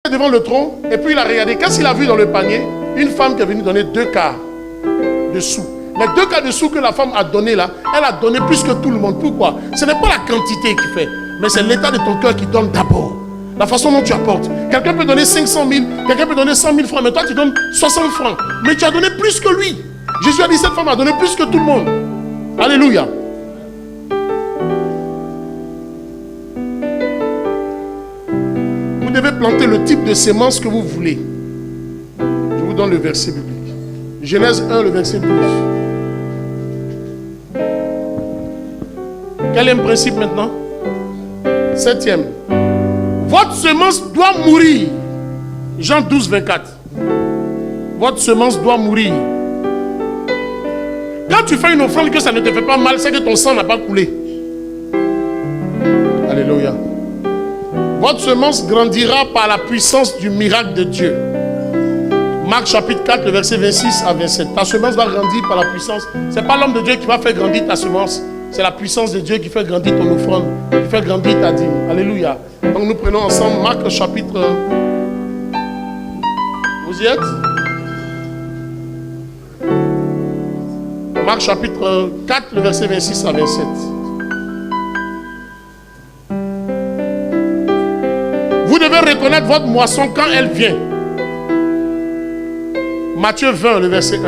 devant le trône et puis il a regardé. Qu'est-ce qu'il a vu dans le panier? Une femme qui est venue donner 2 quarts de sous. Les 2 quarts de sous que la femme a donné là, elle a donné plus que tout le monde. Pourquoi? Ce n'est pas la quantité qui fait, mais c'est l'état de ton cœur qui donne d'abord. La façon dont tu apportes. Quelqu'un peut donner 500 000, quelqu'un peut donner 100 000 francs, mais toi tu donnes 60 francs. Mais tu as donné plus que lui. Jésus a dit, cette femme a donné plus que tout le monde. Alléluia. Vous devez planter le type de sémence que vous voulez. Je vous donne le verset biblique. Genèse 1, le verset 12. Quel est le principe maintenant? 7e. Votre semence doit mourir. Jean 12, 24. Votre semence doit mourir. Quand tu fais une offrande que ça ne te fait pas mal, c'est que ton sang n'a pas coulé. Alléluia. Votre semence grandira par la puissance du miracle de Dieu. Marc chapitre 4, le verset 26 à 27. Ta semence va grandir par la puissance. Ce n'est pas l'homme de Dieu qui va faire grandir ta semence. C'est la puissance de Dieu qui fait grandir ton offrande, qui fait grandir ta dîme. Alléluia. Donc nous prenons ensemble Marc chapitre... Vous y êtes? Marc chapitre 4, le verset 26 à 27. Vous devez reconnaître votre moisson quand elle vient. Matthieu 20, le verset 1.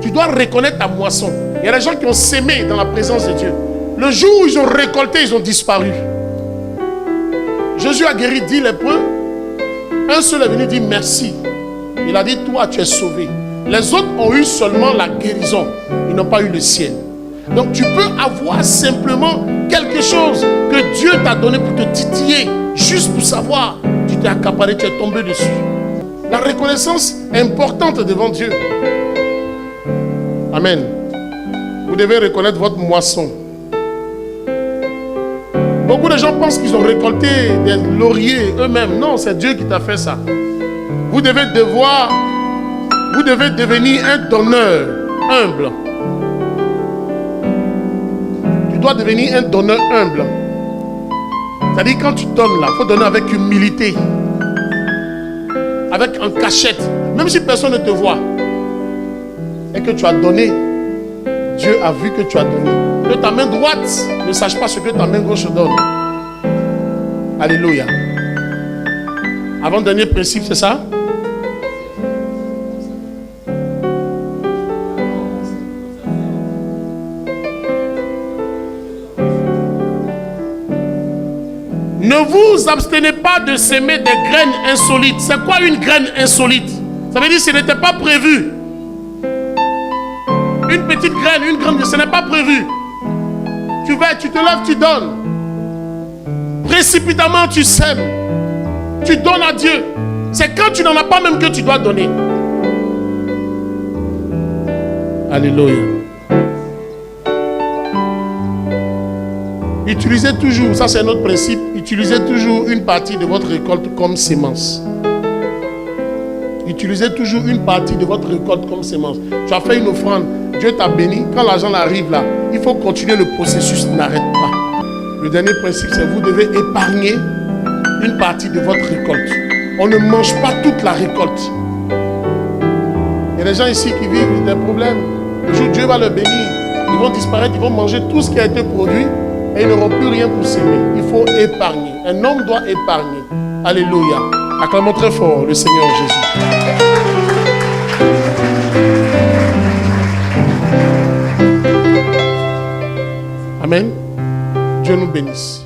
Tu dois reconnaître ta moisson. Il y a des gens qui ont sémé dans la présence de Dieu. Le jour où ils ont récolté, ils ont disparu. Jésus a guéri 10 lépreux. Un seul est venu dire merci. Il a dit, toi tu es sauvé. Les autres ont eu seulement la guérison. Ils n'ont pas eu le ciel. Donc tu peux avoir simplement quelque chose que Dieu t'a donné pour te titiller. Juste pour savoir, tu t'es accaparé, tu es tombé dessus. La reconnaissance est importante devant Dieu. Amen. Vous devez reconnaître votre moisson. Beaucoup de gens pensent qu'ils ont récolté des lauriers eux-mêmes. Non, c'est Dieu qui t'a fait ça. Vous devez devenir un donneur humble. Tu dois devenir un donneur humble. C'est-à-dire quand tu donnes là, il faut donner avec humilité. Avec en cachette. Même si personne ne te voit. Et que tu as donné, Dieu a vu que tu as donné. Que ta main droite ne sache pas ce que ta main gauche donne. Alléluia. Avant-dernier principe, c'est ça? Ne vous abstenez pas de s'aimer des graines insolites. C'est quoi une graine insolite? Ça veut dire que ce n'était pas prévu. Une petite graine, une graine, ce n'est pas prévu. Tu vas, tu te lèves, tu donnes. Précipitamment, tu sèmes. Tu donnes à Dieu. C'est quand tu n'en as pas même que tu dois donner. Alléluia. Utilisez toujours, ça c'est notre principe, utilisez toujours une partie de votre récolte comme sémence. Utilisez toujours une partie de votre récolte comme sémence. Tu as fait une offrande, Dieu t'a béni. Quand l'argent arrive là, il faut continuer le processus, n'arrête pas. Le dernier principe, c'est que vous devez épargner une partie de votre récolte. On ne mange pas toute la récolte. Il y a des gens ici qui vivent des problèmes. Le jour où Dieu va les bénir, ils vont disparaître, ils vont manger tout ce qui a été produit. Et ils n'auront plus rien pour s'aimer. Il faut épargner. Un homme doit épargner. Alléluia. Acclamons très fort le Seigneur Jésus. Amen. Dieu nous bénisse.